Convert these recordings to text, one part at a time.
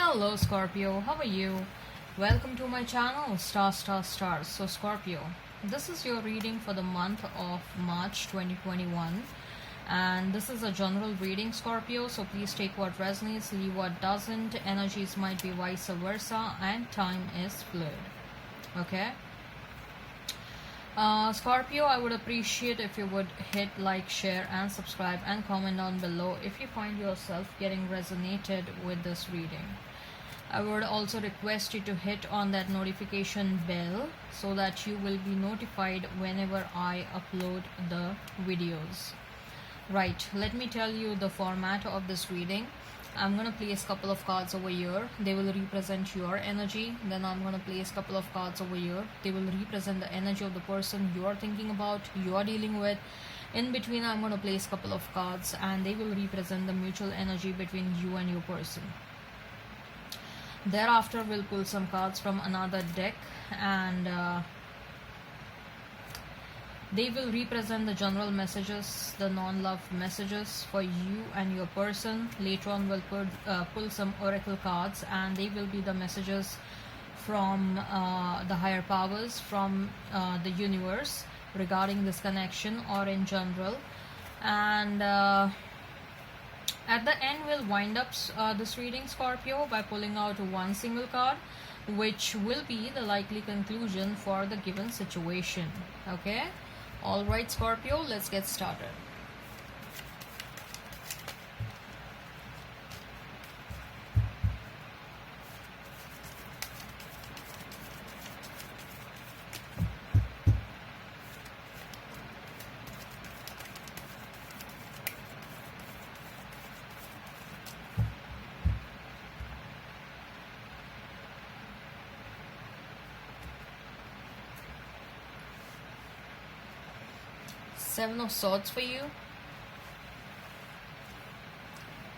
Hello Scorpio, how are you? Welcome to my channel Stars. So Scorpio, this is your reading for the month of March 2021, and this is a general reading, Scorpio, so please take what resonates, leave what doesn't. Energies might be vice versa and time is fluid. Okay, Scorpio, I would appreciate if you would hit like, share and subscribe and comment down below if you find yourself getting resonated with this reading. I would also request you to hit on that notification bell so that you will be notified whenever I upload the videos. Right, let me tell you the format of this reading. I'm going to place a couple of cards over here. They will represent your energy. Then I'm going to place a couple of cards over here. They will represent the energy of the person you are thinking about, you are dealing with. In between, I'm going to place a couple of cards and they will represent the mutual energy between you and your person. Thereafter, we'll pull some cards from another deck and they will represent the general messages, the non-love messages for you and your person. Later on, we'll pull some oracle cards and they will be the messages from the higher powers, from the universe regarding this connection or in general. And at the end, we'll wind up this reading, Scorpio, by pulling out one single card, which will be the likely conclusion for the given situation. Okay? Alright, Scorpio, let's get started. Seven of Swords for you,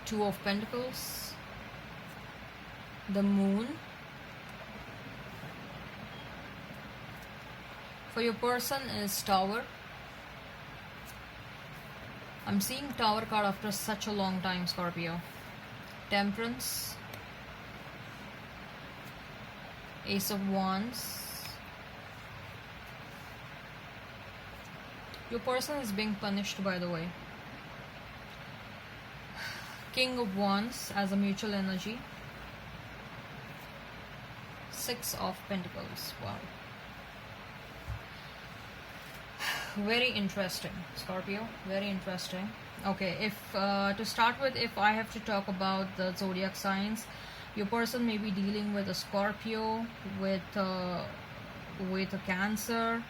Two of Pentacles, the Moon. For your person is Tower. I'm seeing Tower card after such a long time, Scorpio. Temperance, Ace of Wands. Your person is being punished, by the way. King of Wands as a mutual energy. Six of Pentacles. Wow. Very interesting, Scorpio. Very interesting. Okay, if to start with, if I have to talk about the zodiac signs, your person may be dealing with a Scorpio, with a Cancer,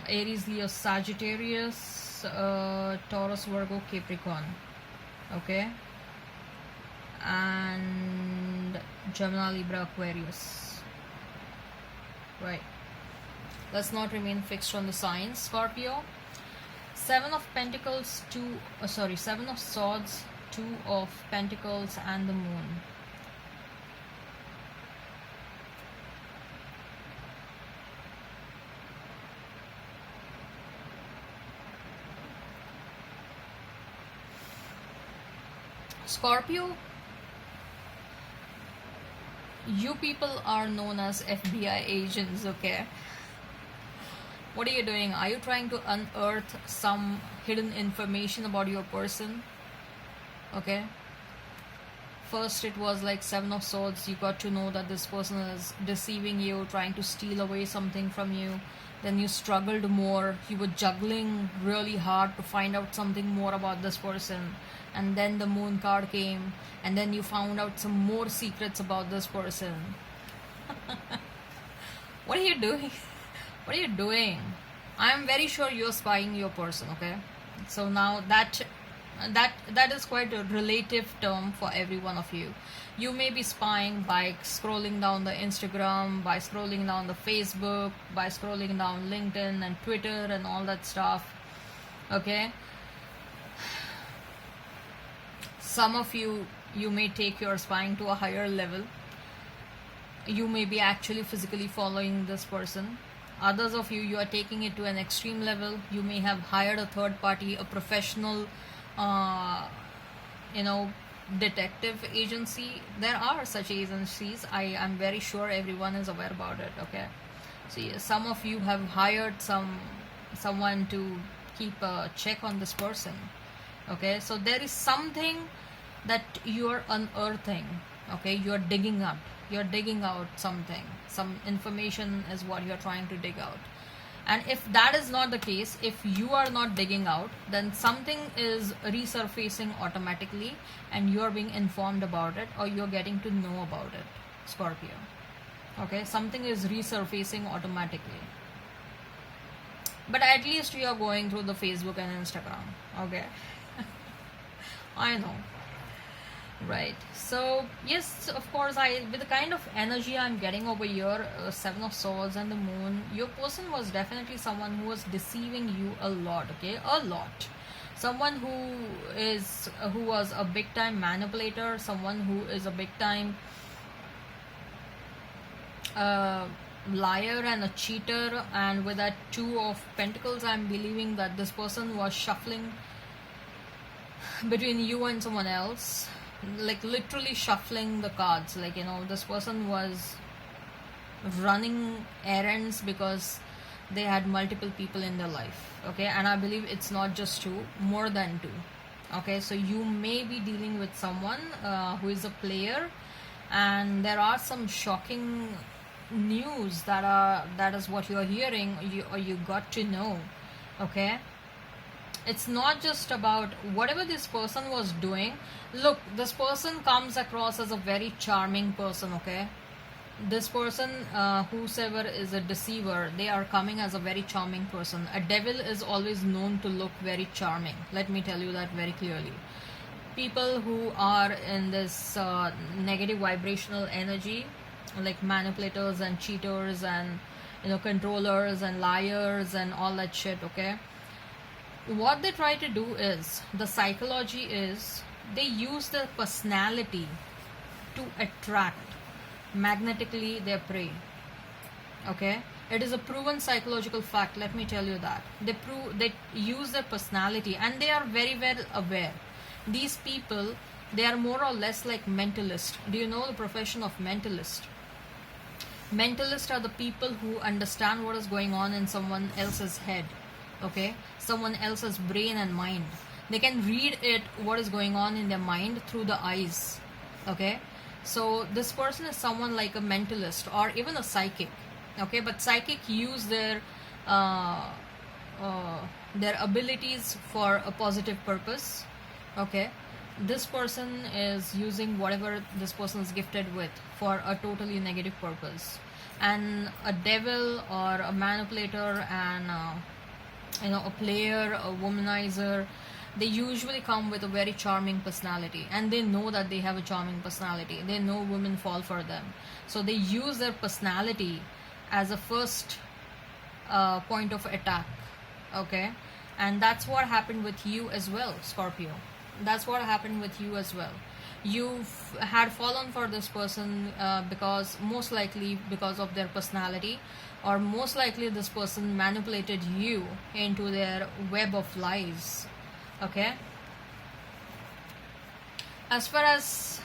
Aries, Leo, Sagittarius, Taurus, Virgo, Capricorn. Okay, and Gemini, Libra, Aquarius. Right, let's not remain fixed on the signs, Scorpio. Seven of Pentacles, Seven of Swords, Two of Pentacles and the Moon. Scorpio, you people are known as FBI agents, okay? What are you doing? Are you trying to unearth some hidden information about your person? Okay? First it was like Seven of Swords, you got to know that this person is deceiving you, trying to steal away something from you. Then you struggled more, you were juggling really hard to find out something more about this person. And then the Moon card came, and then you found out some more secrets about this person. What are you doing? What are you doing? I'm very sure you're spying your person, okay? So now that is quite a relative term for every one of you. You may be spying by scrolling down the Instagram, by scrolling down the Facebook, by scrolling down LinkedIn and Twitter and all that stuff. Okay? Some of you may take your spying to a higher level. You may be actually physically following this person. Others of you are taking it to an extreme level. You may have hired a third party, a professional detective agency. There are such agencies. I am very sure everyone is aware about it. Okay, see, some of you have hired someone to keep a check on this person. Okay, so there is something that you are unearthing. Okay, you are digging up. You are digging out something. Some information is what you are trying to dig out. And if that is not the case, if you are not digging out, then something is resurfacing automatically and you are being informed about it, or you're getting to know about it, Scorpio. Okay, something is resurfacing automatically. But at least you are going through the Facebook and Instagram. Okay. I know. Right. So yes, of course, with the kind of energy I'm getting over here, Seven of Swords and the Moon, your person was definitely someone who was deceiving you a lot. Okay, a lot. Someone who was a big time manipulator, someone who is a big time liar and a cheater. And with that Two of Pentacles, I'm believing that this person was shuffling between you and someone else, like literally shuffling the cards. Like, this person was running errands because they had multiple people in their life. Okay, and I believe it's not just two, more than two. Okay, so you may be dealing with someone who is a player, and there are some shocking news that is what you're hearing, or you got to know. Okay, it's not just about whatever this person was doing. Look, this person comes across as a very charming person. Okay, this person, whosoever is a deceiver, they are coming as a very charming person. A devil is always known to look very charming, let me tell you that very clearly. People who are in this negative vibrational energy, like manipulators and cheaters and controllers and liars and all that shit. Okay, what they try to do is, the psychology is, they use their personality to attract magnetically their prey. Okay, it is a proven psychological fact, let me tell you that. They use their personality, and they are very well aware. These people, they are more or less like mentalists. Do you know the profession of mentalist? Mentalists are the people who understand what is going on in someone else's head. Okay, someone else's brain and mind. They can read it, what is going on in their mind, through the eyes. Okay, so this person is someone like a mentalist or even a psychic. Okay, but psychic use their abilities for a positive purpose. Okay, this person is using whatever this person is gifted with for a totally negative purpose. And a devil or a manipulator and a player, a womanizer, they usually come with a very charming personality, and they know that they have a charming personality. They know women fall for them, so they use their personality as a first point of attack. Okay, and that's what happened with you as well, Scorpio. That's what happened with you as well. You had fallen for this person because, most likely because of their personality, or most likely this person manipulated you into their web of lies. Okay, as far as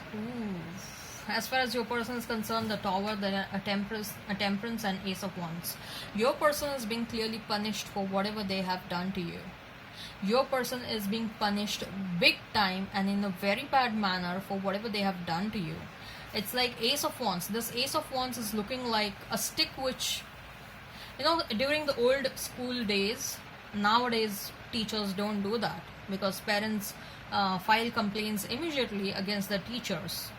your person is concerned, the Tower, a Temperance and Ace of Wands. Your person is being clearly punished for whatever they have done to you. Your person is being punished big time and in a very bad manner for whatever they have done to you. It's like Ace of Wands. This Ace of Wands is looking like a stick, which, during the old school days, nowadays teachers don't do that, because parents file complaints immediately against the teachers.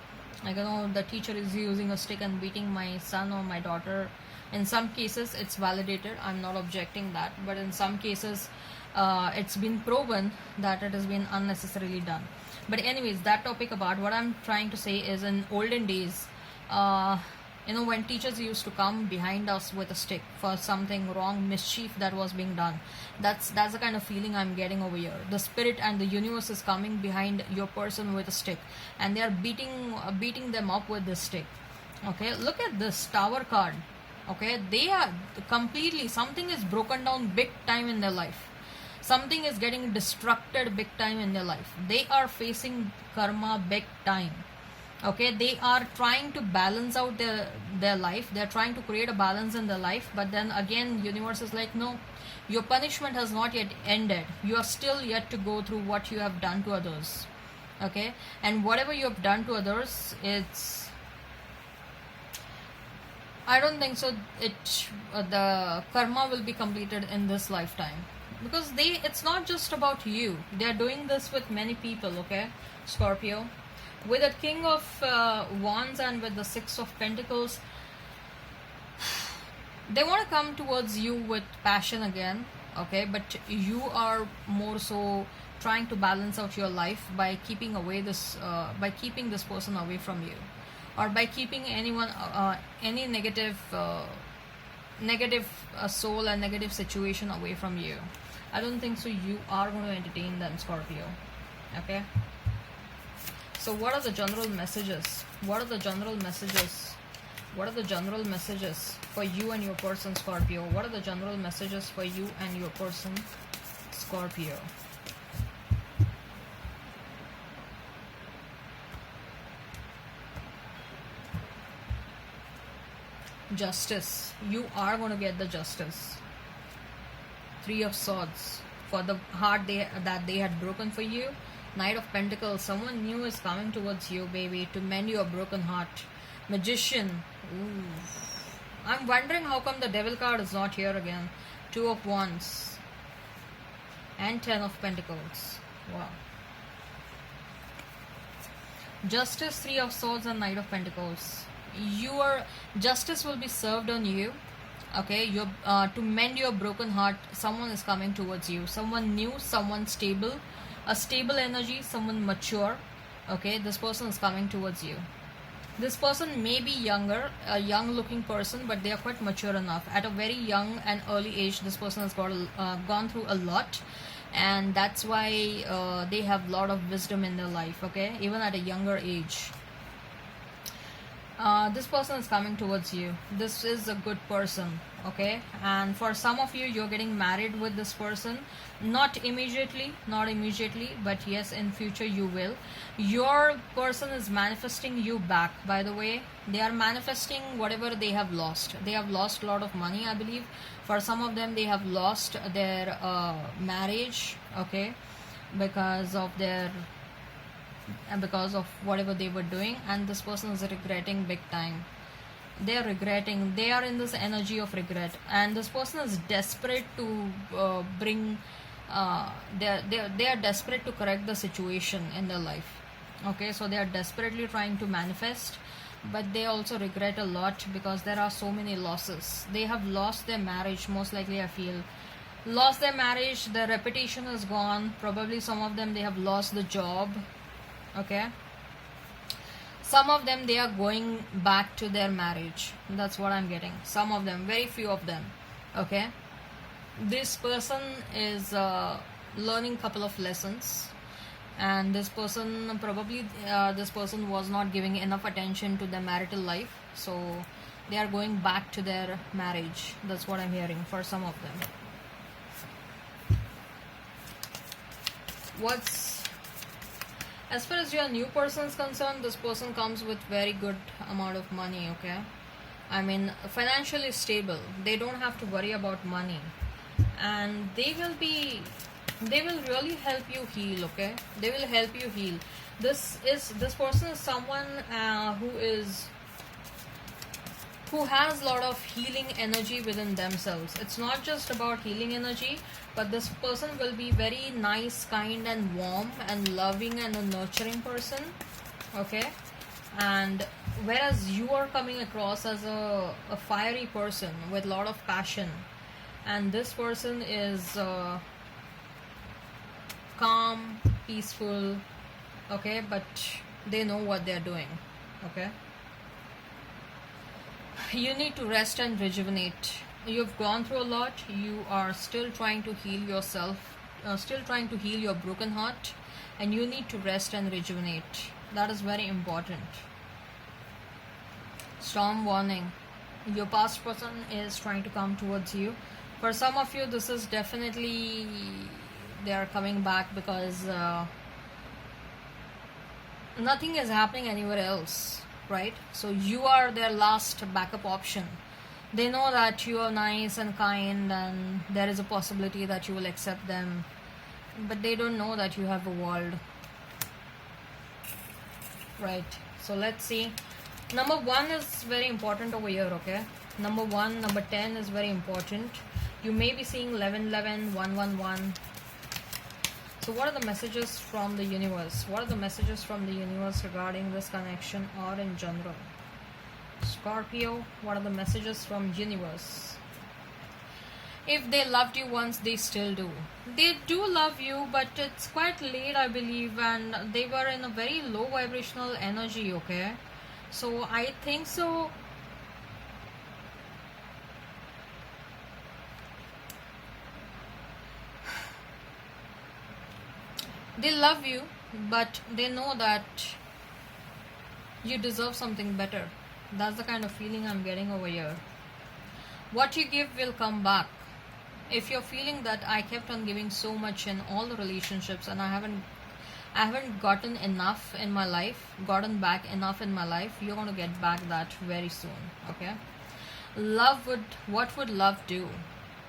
Like, the teacher is using a stick and beating my son or my daughter. In some cases it's validated, I'm not objecting that, but in some cases it's been proven that it has been unnecessarily done. But anyways, that topic apart, what I'm trying to say is, in olden days, when teachers used to come behind us with a stick for something wrong, mischief that was being done, that's the kind of feeling I'm getting over here. The spirit and the universe is coming behind your person with a stick, and they are beating them up with this stick. Okay, look at this Tower card. Okay, they are completely, something is broken down big time in their life. Something is getting destructed big time in their life. They are facing karma big time. Okay, they are trying to balance out their life. They're trying to create a balance in their life, but then again universe is like, no, your punishment has not yet ended. You are still yet to go through what you have done to others. Okay, and whatever you have done to others, it's, I don't think so the karma will be completed in this lifetime, because it's not just about you. They're doing this with many people. Okay, Scorpio, with the King of Wands and with the Six of Pentacles, they want to come towards you with passion again. Okay, but you are more so trying to balance out your life by keeping this person away from you, or by keeping anyone any negative soul and negative situation away from you. I don't think so you are going to entertain them, Scorpio. Okay, so what are the general messages? What are the general messages? What are the general messages for you and your person, Scorpio? What are the general messages for you and your person, Scorpio? Justice. You are going to get the justice. Three of Swords. For the heart that they had broken for you. Knight of Pentacles. Someone new is coming towards you, baby, to mend your broken heart. Magician. Ooh. I'm wondering how come the Devil card is not here again. Two of Wands. And Ten of Pentacles. Wow. Justice, Three of Swords, and Knight of Pentacles. Your justice will be served on you. Okay, to mend your broken heart. Someone is coming towards you. Someone new, someone stable, a stable energy, someone mature. Okay, this person is coming towards you. This person may be younger, a young looking person, but they are quite mature enough. At a very young and early age, this person has gone through a lot, and that's why they have a lot of wisdom in their life. Okay, even at a younger age. This person is coming towards you. This is a good person. Okay, and for some of you, you're getting married with this person. Not immediately, but yes, in future you will. Your person is manifesting you back. By the way, they are manifesting whatever they have lost. They have lost a lot of money, I believe. For some of them, they have lost their marriage. Okay, because of whatever they were doing, and this person is regretting big time. They are regretting. They are in this energy of regret, and this person is desperate to they are desperate to correct the situation in their life. Okay, so they are desperately trying to manifest, but they also regret a lot because there are so many losses. They have lost their marriage, most likely, I feel. Lost their marriage, their reputation is gone. Probably some of them, they have lost the job. Okay, some of them, they are going back to their marriage. That's what I'm getting. Some of them, very few of them. Okay, this person is learning couple of lessons, and this person probably this person was not giving enough attention to their marital life, so they are going back to their marriage. That's what I'm hearing for some of them. As far as your new person is concerned, this person comes with very good amount of money. Okay, I mean, financially stable. They don't have to worry about money, and they will really help you heal. Okay, they will help you heal. This person is someone who has a lot of healing energy within themselves. It's not just about healing energy, but this person will be very nice, kind, and warm, and loving, and a nurturing person. Okay, and whereas you are coming across as a fiery person with a lot of passion, and this person is calm, peaceful. Okay, but they know what they're doing. Okay, you need to rest and rejuvenate. You've gone through a lot. You are still trying to heal yourself, still trying to heal your broken heart, and you need to rest and rejuvenate. That is very important. Storm warning. Your past person is trying to come towards you. For some of you, this is definitely they are coming back because nothing is happening anywhere else, right? So you are their last backup option. They know that you are nice and kind and there is a possibility that you will accept them, but they don't know that you have a world, right? So let's see. Number 1 is very important over here, okay? Number 1, number 10 is very important. You may be seeing 11, 11, 1, 1, 1. So what are the messages from the universe? What are the messages from the universe regarding this connection or in general? Scorpio, what are the messages from universe? If they loved you once, they still do. They do love you, but it's quite late, I believe, and they were in a very low vibrational energy, okay? So I think so. They love you, but they know that you deserve something better. That's the kind of feeling I'm getting over here. What you give will come back. If you're feeling that I kept on giving so much in all the relationships and I haven't gotten enough in my life, gotten back enough in my life, you're going to get back that very soon, okay? What would love do?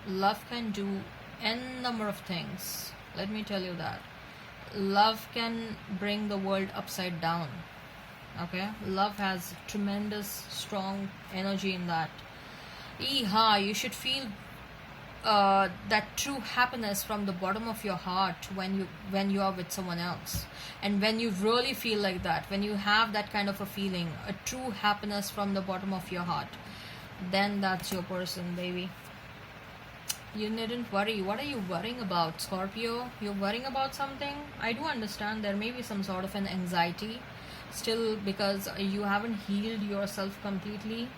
Love can do n number of things. Let me tell you that. Love can bring the world upside down, okay? Love has tremendous strong energy in that. You should feel that true happiness from the bottom of your heart when you are with someone else, and when you really feel like that, when you have that kind of a feeling, a true happiness from the bottom of your heart, then that's your person, baby. You needn't worry. What are you worrying about, Scorpio? You're worrying about something? I do understand there may be some sort of an anxiety still because you haven't healed yourself completely.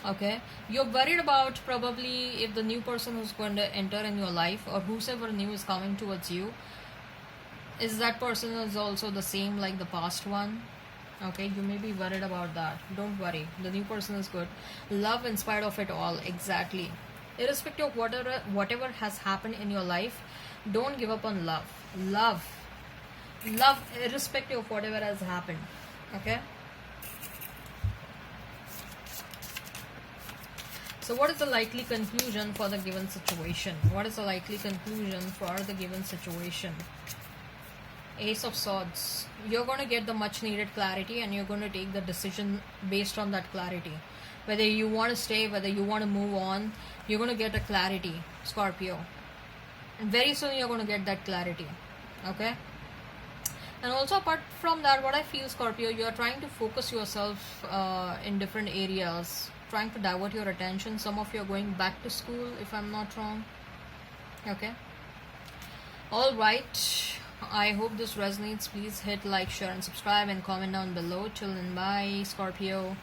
Okay, you're worried about probably if the new person who's going to enter in your life or whoever new is coming towards you, is that person is also the same like the past one. Okay, you may be worried about that. Don't worry, the new person is good. Love in spite of it all. Exactly, irrespective of whatever has happened in your life, don't give up on love irrespective of whatever has happened. Okay, so what is the likely conclusion for the given situation? What is the likely conclusion for the given situation? Ace of Swords. You're going to get the much needed clarity and you're going to take the decision based on that clarity. Whether you want to stay, whether you want to move on, you're going to get a clarity, Scorpio. And very soon you're going to get that clarity. Okay? And also apart from that, what I feel, Scorpio, you are trying to focus yourself in different areas, trying to divert your attention. Some of you are going back to school, if I'm not wrong. Okay? Alright. I hope this resonates. Please hit like, share and subscribe and comment down below. Till then, bye, Scorpio.